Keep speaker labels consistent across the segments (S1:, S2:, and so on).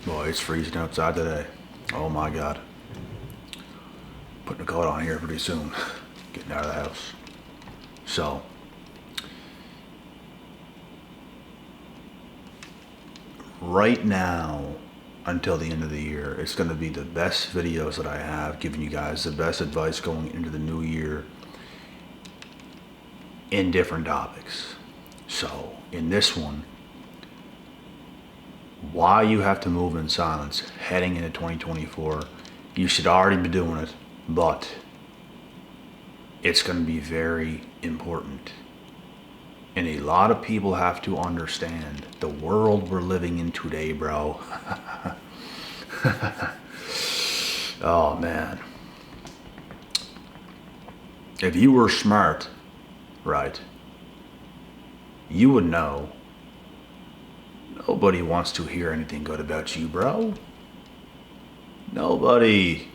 S1: Boy, it's freezing outside today. Oh my God. Putting a coat on here pretty soon. Getting out of the house. So, right now, until the end of the year, it's going to be the best videos that I have, giving you guys the best advice going into the new year in different topics. So, in this one, why you have to move in silence heading into 2024. You should already be doing it, but it's going to be very important. And a lot of people have to understand the world we're living in today, bro. Oh man. If you were smart, right, you would know nobody wants to hear anything good about you, bro. Nobody.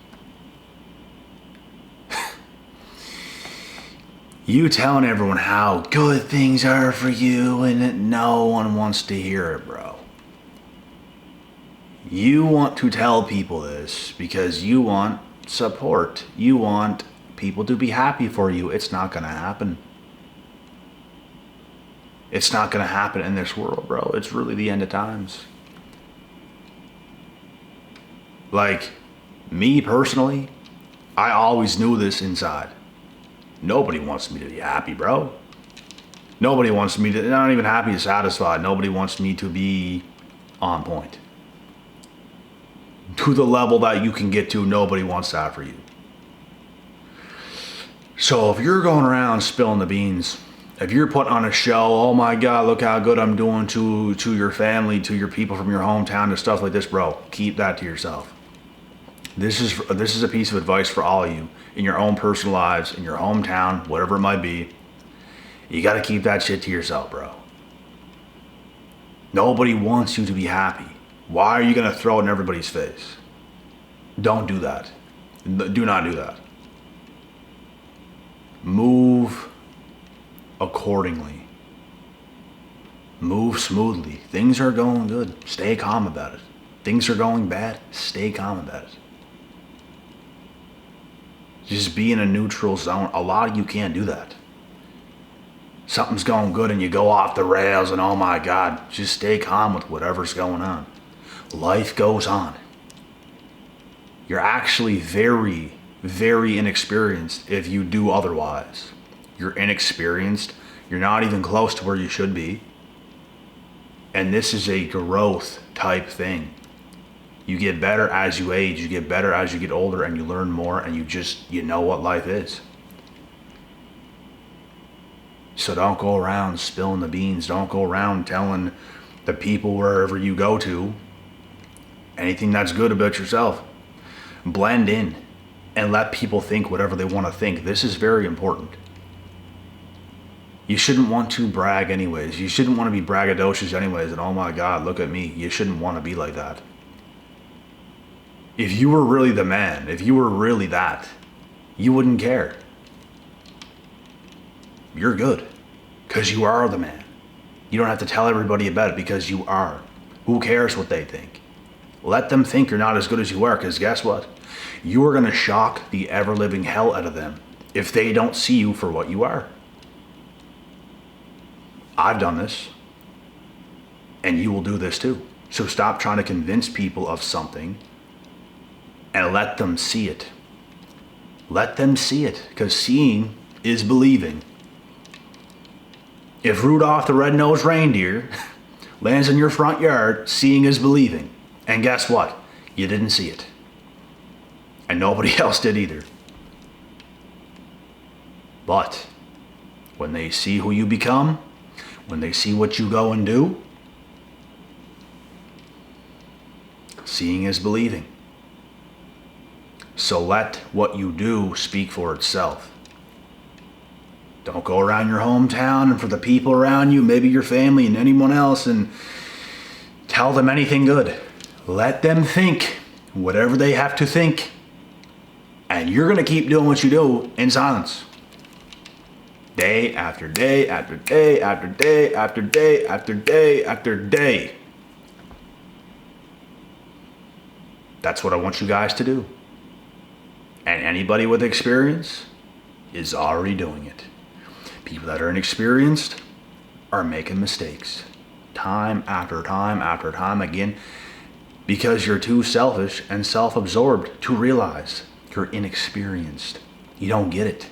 S1: You telling everyone how good things are for you and that no one wants to hear it, bro. You want to tell people this because you want support. You want people to be happy for you. It's not going to happen. It's not going to happen in this world, bro. It's really the end of times. Like, me personally, I always knew this inside. Nobody wants me to be happy, bro. Nobody wants me to, not even happy or satisfied. Nobody wants me to be on point. To the level that you can get to, nobody wants that for you. So if you're going around spilling the beans, if you're putting on a show, oh my God, look how good I'm doing to your family, to your people from your hometown, and stuff like this, bro, keep that to yourself. This is a piece of advice for all of you in your own personal lives, in your hometown, whatever it might be. You got to keep that shit to yourself, bro. Nobody wants you to be happy. Why are you going to throw it in everybody's face? Don't do that. Do not do that. Move accordingly. Move smoothly. Things are going good. Stay calm about it. Things are going bad. Stay calm about it. Just be in a neutral zone. A lot of you can't do that. Something's going good and you go off the rails and oh my God, just stay calm with whatever's going on. Life goes on. You're actually very, very inexperienced if you do otherwise. You're inexperienced. You're not even close to where you should be. And this is a growth type thing. You get better as you age, you get better as you get older, and you learn more, and you know what life is. So don't go around spilling the beans. Don't go around telling the people wherever you go to anything that's good about yourself. Blend in and let people think whatever they want to think. This is very important. You shouldn't want to brag anyways. You shouldn't want to be braggadocious anyways, and oh my God, look at me. You shouldn't want to be like that. If you were really the man, if you were really that, you wouldn't care. You're good because you are the man. You don't have to tell everybody about it because you are. Who cares what they think? Let them think you're not as good as you are, because guess what? You are going to shock the ever-living hell out of them if they don't see you for what you are. I've done this, and you will do this too. So stop trying to convince people of something and let them see it. Let them see it, because seeing is believing. If Rudolph the Red-Nosed Reindeer lands in your front yard, seeing is believing. And guess what? You didn't see it. And nobody else did either. But when they see who you become, when they see what you go and do, seeing is believing. So let what you do speak for itself. Don't go around your hometown and for the people around you, maybe your family and anyone else, and tell them anything good. Let them think whatever they have to think. And you're going to keep doing what you do in silence. Day after day after day after day after day after day after day. That's what I want you guys to do. And anybody with experience is already doing it. People that are inexperienced are making mistakes time after time after time again because you're too selfish and self-absorbed to realize you're inexperienced. You don't get it.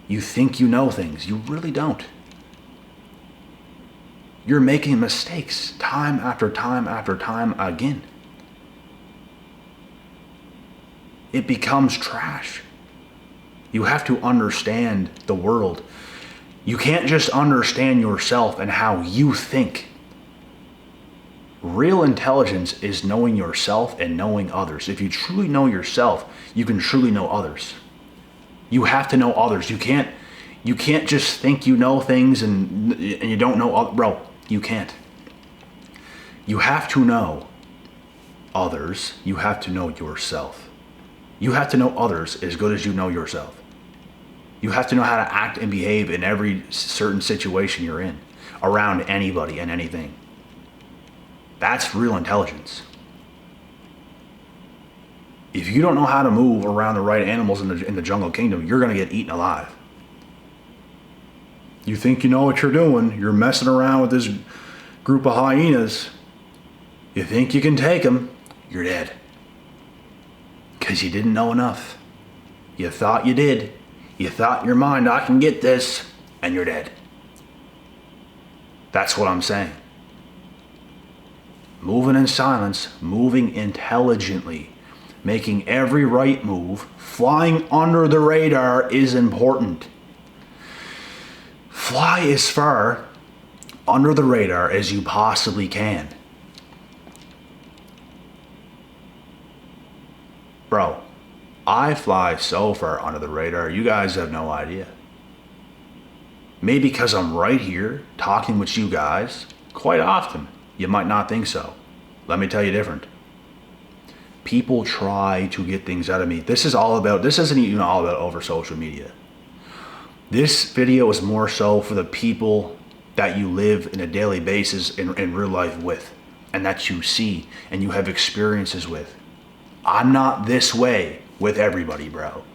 S1: You think you know things. You really don't. You're making mistakes time after time after time again. It becomes trash. You have to understand the world. You can't just understand yourself and how you think. Real intelligence is knowing yourself and knowing others. If you truly know yourself, you can truly know others. You have to know others. You can't just think you know things and you don't know. Bro, you can't. You have to know others. You have to know yourself. You have to know others as good as you know yourself. You have to know how to act and behave in every certain situation you're in, around anybody and anything. That's real intelligence. If you don't know how to move around the right animals in the jungle kingdom, you're going to get eaten alive. You think you know what you're doing. You're messing around with this group of hyenas. You think you can take them. You're dead. Because you didn't know enough. You thought you did. You thought in your mind, I can get this. And you're dead. That's what I'm saying. Moving in silence, moving intelligently, making every right move, flying under the radar is important. Fly as far under the radar as you possibly can. Bro, I fly so far under the radar, you guys have no idea. Maybe because I'm right here talking with you guys quite often. You might not think so. Let me tell you different. People try to get things out of me. This isn't even all about over social media. This video is more so for the people that you live in a daily basis in real life with, and that you see and you have experiences with. I'm not this way with everybody, bro.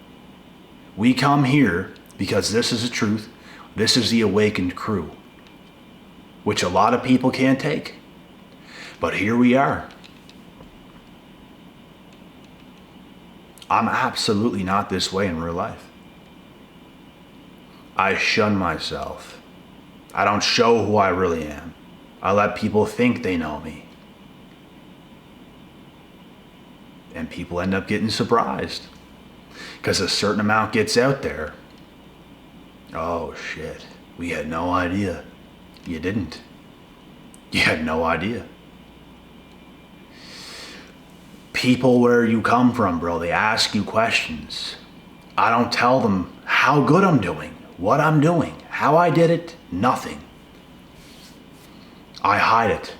S1: We come here because this is the truth. This is the awakened crew, which a lot of people can't take. But here we are. I'm absolutely not this way in real life. I shun myself. I don't show who I really am. I let people think they know me. And people end up getting surprised. Because a certain amount gets out there. Oh shit, we had no idea. You didn't. You had no idea. People where you come from, bro, they ask you questions. I don't tell them how good I'm doing, what I'm doing, how I did it, nothing. I hide it.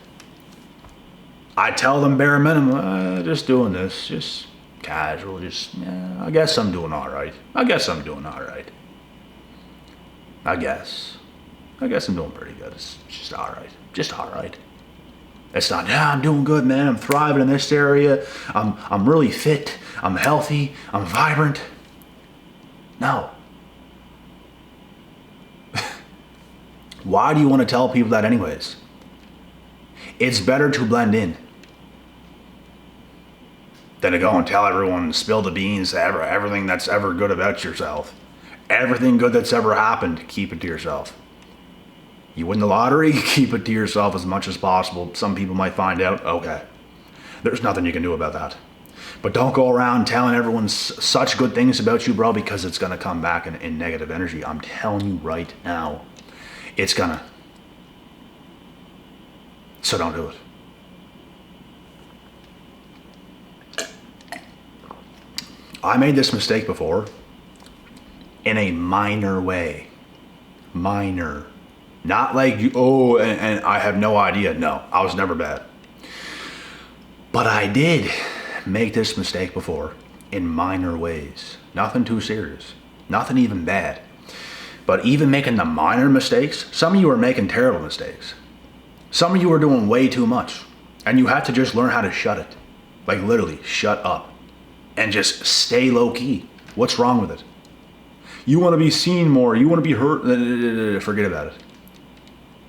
S1: I tell them bare minimum, just doing this, just casual, I guess I'm doing all right. I guess I'm doing pretty good. It's just all right. It's not, I'm doing good, man. I'm thriving in this area. I'm really fit. I'm healthy. I'm vibrant. No. Why do you want to tell people that anyways? It's better to blend in than to go and tell everyone, spill the beans, everything that's ever good about yourself. Everything good that's ever happened, keep it to yourself. You win the lottery, keep it to yourself as much as possible. Some people might find out, okay. There's nothing you can do about that. But don't go around telling everyone such good things about you, bro, because it's going to come back in negative energy. I'm telling you right now, it's gonna. So don't do it. I made this mistake before in a minor way. Minor. Not like, and I have no idea. No, I was never bad. But I did make this mistake before in minor ways. Nothing too serious. Nothing even bad. But even making the minor mistakes, some of you are making terrible mistakes. Some of you are doing way too much. And you have to just learn how to shut it. Like literally, shut up. And just stay low key. What's wrong with it? You want to be seen more, you want to be heard, forget about it.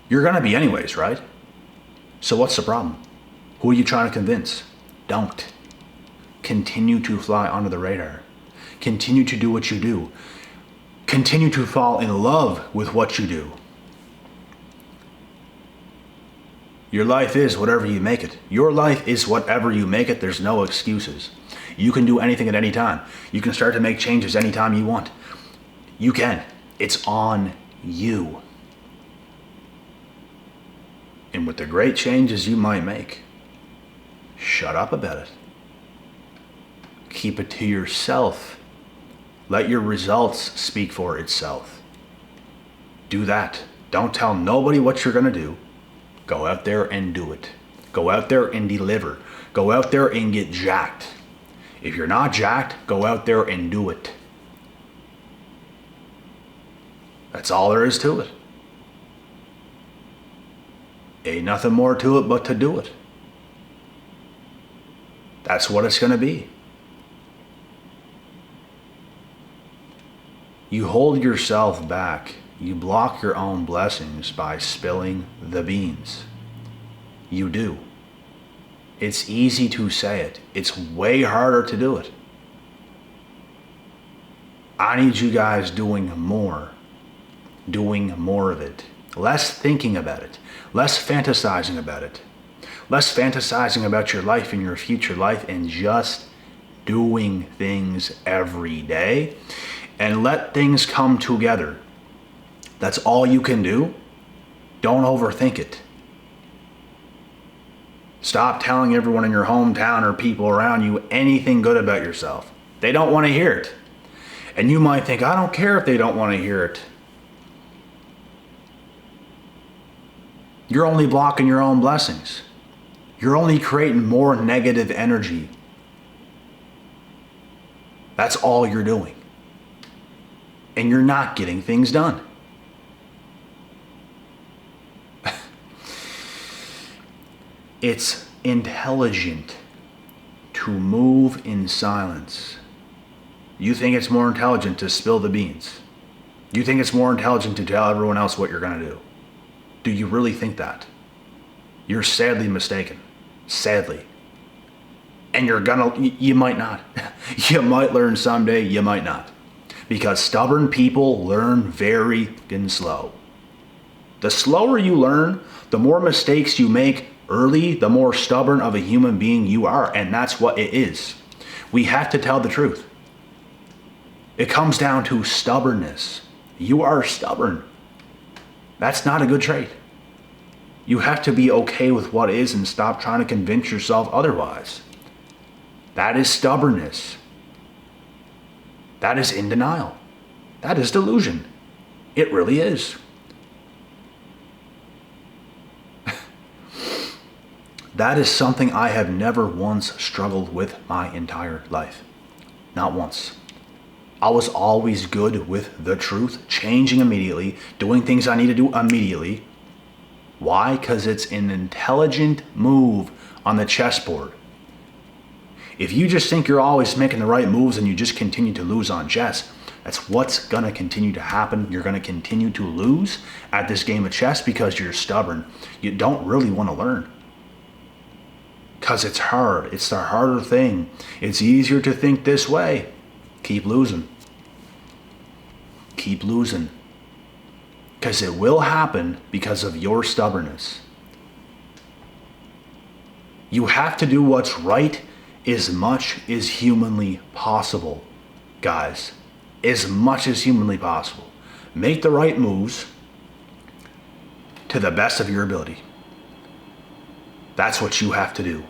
S1: You're going to be anyways, right? So what's the problem? Who are you trying to convince? Don't. Continue to fly under the radar. Continue to do what you do. Continue to fall in love with what you do. Your life is whatever you make it. Your life is whatever you make it. There's no excuses. You can do anything at any time. You can start to make changes anytime you want. You can. It's on you. And with the great changes you might make, shut up about it. Keep it to yourself. Let your results speak for itself. Do that. Don't tell nobody what you're going to do. Go out there and do it. Go out there and deliver. Go out there and get jacked. If you're not jacked, go out there and do it. That's all there is to it. Ain't nothing more to it but to do it. That's what it's going to be. You hold yourself back. You block your own blessings by spilling the beans. You do. It's easy to say it. It's way harder to do it. I need you guys doing more of it. Less thinking about it. Less fantasizing about it. Less fantasizing about your life and your future life, and just doing things every day. And let things come together. That's all you can do. Don't overthink it. Stop telling everyone in your hometown or people around you anything good about yourself. They don't want to hear it. And you might think, I don't care if they don't want to hear it. You're only blocking your own blessings. You're only creating more negative energy. That's all you're doing. And you're not getting things done. It's intelligent to move in silence. You think it's more intelligent to spill the beans. You think it's more intelligent to tell everyone else what you're going to do. Do you really think that? You're sadly mistaken. Sadly. And you might not. You might learn someday, you might not. Because stubborn people learn very slow. The slower you learn, the more mistakes you make early, the more stubborn of a human being you are. And that's what it is. We have to tell the truth. It comes down to stubbornness. You are stubborn. That's not a good trait. You have to be okay with what is and stop trying to convince yourself otherwise. That is stubbornness. That is in denial. That is delusion. It really is. That is something I have never once struggled with my entire life. Not once. I was always good with the truth, changing immediately, doing things I need to do immediately. Why? Because it's an intelligent move on the chessboard. If you just think you're always making the right moves and you just continue to lose on chess, that's what's going to continue to happen. You're going to continue to lose at this game of chess because you're stubborn. You don't really want to learn. Because it's hard. It's the harder thing. It's easier to think this way. Keep losing. Keep losing. Because it will happen because of your stubbornness. You have to do what's right as much as humanly possible, guys. As much as humanly possible. Make the right moves to the best of your ability. That's what you have to do.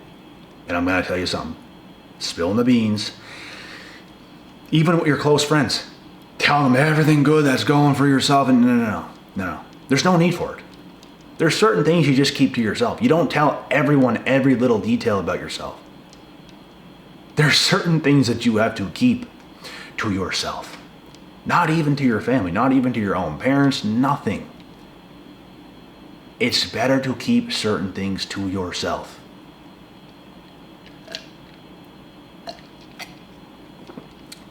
S1: And I'm going to tell you something. Spilling the beans. Even with your close friends. Tell them everything good that's going for yourself. And no. There's no need for it. There's certain things you just keep to yourself. You don't tell everyone every little detail about yourself. There's certain things that you have to keep to yourself. Not even to your family. Not even to your own parents. Nothing. It's better to keep certain things to yourself.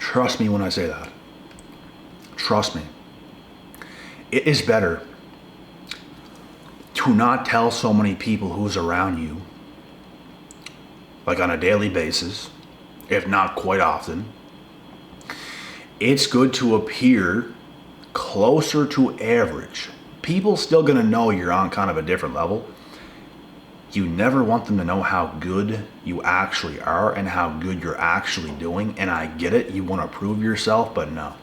S1: Trust me when I say that. Trust me. It is better to not tell so many people who's around you, like on a daily basis, if not quite often. It's good to appear closer to average. People still gonna know you're on kind of a different level. You never want them to know how good you actually are and how good you're actually doing. And I get it, you want to prove yourself, but no.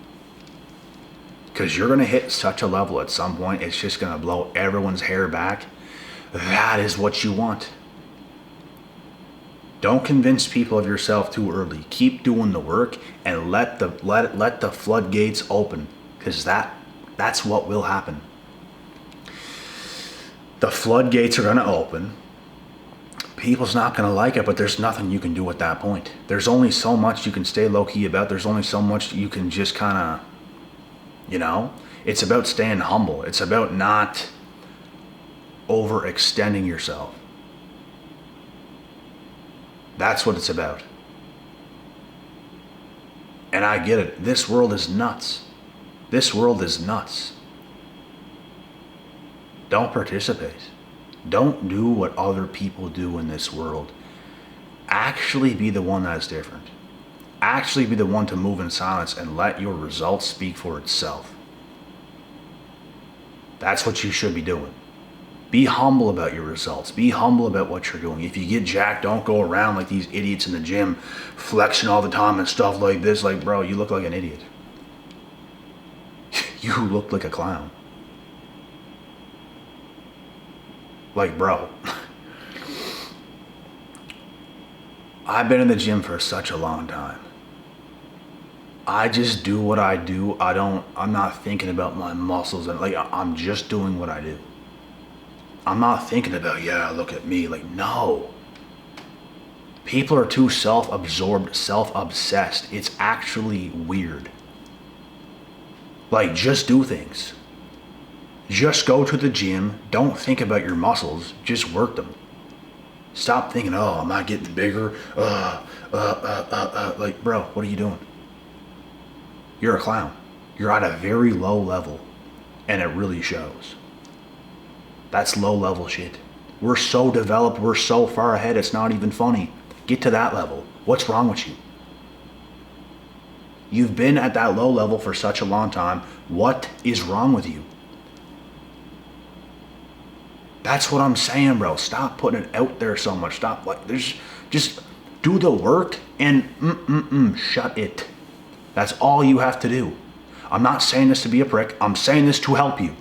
S1: Because you're going to hit such a level at some point, it's just going to blow everyone's hair back. That is what you want. Don't convince people of yourself too early. Keep doing the work and let the floodgates open, because that's what will happen. The floodgates are going to open. People's not going to like it, but there's nothing you can do at that point. There's only so much you can stay low-key about. There's only so much you can just kind of, it's about staying humble. It's about not overextending yourself. That's what it's about. And I get it. This world is nuts. This world is nuts. Don't participate. Don't do what other people do in this world. Actually be the one that's different. Actually be the one to move in silence and let your results speak for itself. That's what you should be doing. Be humble about your results. Be humble about what you're doing. If you get jacked, don't go around like these idiots in the gym flexing all the time and stuff like this. Like, bro, you look like an idiot. You look like a clown. Like, bro, I've been in the gym for such a long time. I just do what I do. I'm not thinking about my muscles, and I'm just doing what I do. I'm not thinking about, yeah, look at me. Like, no. People are too self-absorbed, self-obsessed. It's actually weird. Like, just do things. Just go to the gym. Don't think about your muscles. Just work them. Stop thinking, oh, am I getting bigger? Like, bro, what are you doing? You're a clown. You're at a very low level, and it really shows. That's low level shit. We're so developed. We're so far ahead. It's not even funny. Get to that level. What's wrong with you? You've been at that low level for such a long time. What is wrong with you? That's what I'm saying, bro. Stop putting it out there so much. Stop. Just do the work and shut it. That's all you have to do. I'm not saying this to be a prick. I'm saying this to help you.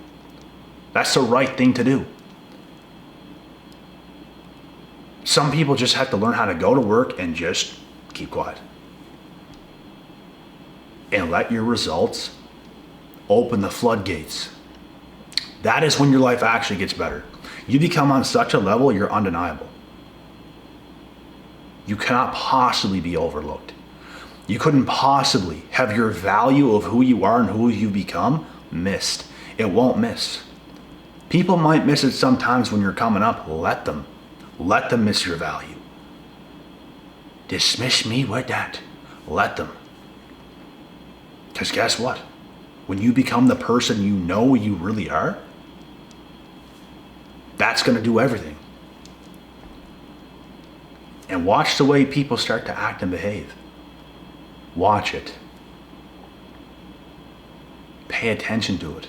S1: That's the right thing to do. Some people just have to learn how to go to work and just keep quiet. And let your results open the floodgates. That is when your life actually gets better. You become on such a level, you're undeniable. You cannot possibly be overlooked. You couldn't possibly have your value of who you are and who you become missed. It won't miss. People might miss it sometimes when you're coming up. Let them. Let them miss your value. Dismiss me with that. Let them. Because guess what? When you become the person you know you really are, that's going to do everything. And watch the way people start to act and behave. Watch it. Pay attention to it.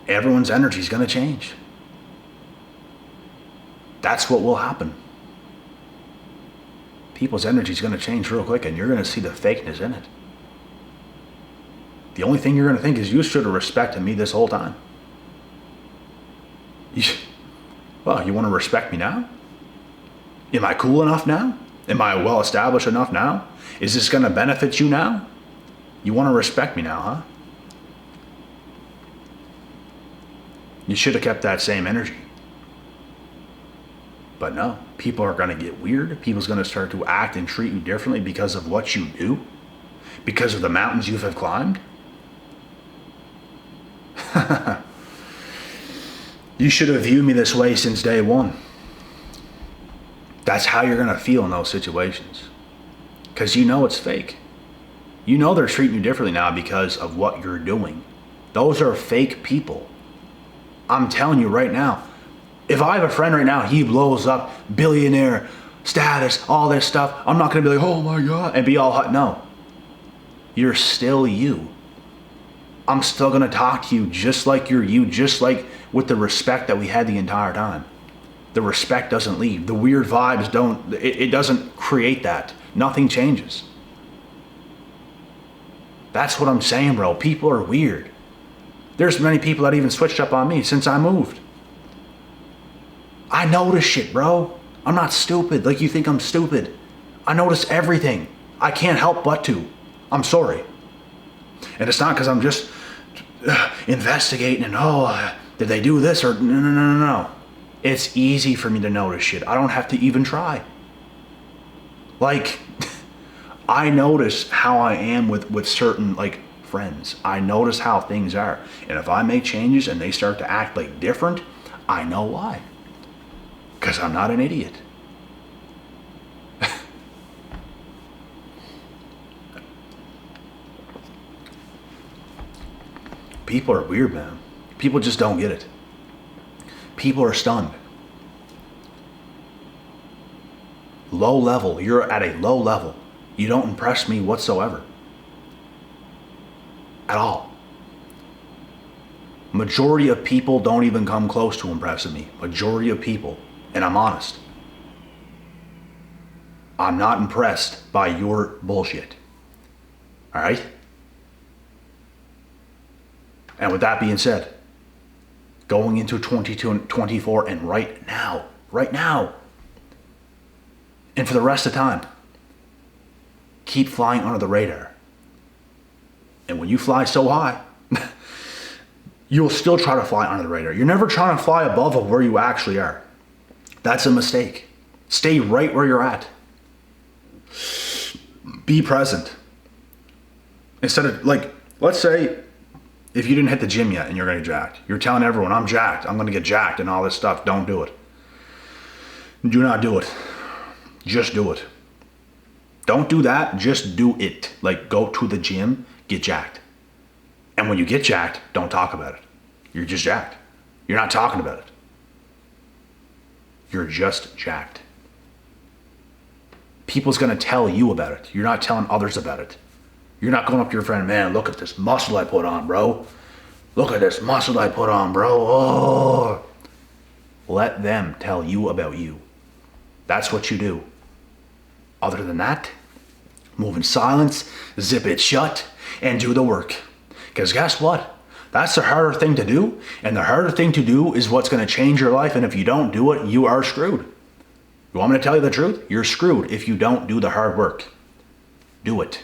S1: Everyone's energy is going to change. That's what will happen. People's energy is going to change real quick, and you're going to see the fakeness in it. The only thing you're going to think is, you should have respected me this whole time. Well, you want to respect me now? Am I cool enough now? Am I well established enough now? Is this going to benefit you now? You want to respect me now, huh? You should have kept that same energy. But no, people are going to get weird. People's going to start to act and treat you differently because of what you do, because of the mountains you have climbed. You should have viewed me this way since day one. That's how you're going to feel in those situations. Because you know it's fake. You know they're treating you differently now because of what you're doing. Those are fake people. I'm telling you right now, if I have a friend right now, he blows up, billionaire, status, all this stuff, I'm not going to be like, oh my God, and be all hot. No. You're still you. I'm still going to talk to you just like you're you, just like with the respect that we had the entire time. The respect doesn't leave. The weird vibes don't, it doesn't create that. Nothing changes. That's what I'm saying, bro. People are weird. There's many people that even switched up on me since I moved. I notice shit, bro. I'm not stupid like you think I'm stupid. I notice everything. I can't help but to. I'm sorry. And it's not because I'm just investigating and, did they do this or no. It's easy for me to notice shit. I don't have to even try. Like, I notice how I am with certain, like, friends. I notice how things are. And if I make changes and they start to act like different, I know why. Because I'm not an idiot. People are weird, man. People just don't get it. People are stunned. Low level. You're at a low level. You don't impress me whatsoever. At all. Majority of people don't even come close to impressing me. Majority of people. And I'm honest. I'm not impressed by your bullshit. Alright? And with that being said, going into 22 and 24 and right now, and for the rest of the time, keep flying under the radar. And when you fly so high, you'll still try to fly under the radar. You're never trying to fly above of where you actually are. That's a mistake. Stay right where you're at. Be present. Instead of, like, let's say, if you didn't hit the gym yet and you're going to get jacked, you're telling everyone, I'm jacked, I'm going to get jacked and all this stuff. Don't do it. Do not do it. Just do it. Don't do that. Just do it. Like, go to the gym, get jacked. And when you get jacked, don't talk about it. You're just jacked. You're not talking about it. You're just jacked. People's going to tell you about it. You're not telling others about it. You're not going up to your friend, man, look at this muscle I put on, bro. Look at this muscle I put on, bro. Oh. Let them tell you about you. That's what you do. Other than that, move in silence, zip it shut, and do the work. Because guess what? That's the harder thing to do. And the harder thing to do is what's going to change your life. And if you don't do it, you are screwed. You want me to tell you the truth? You're screwed if you don't do the hard work. Do it.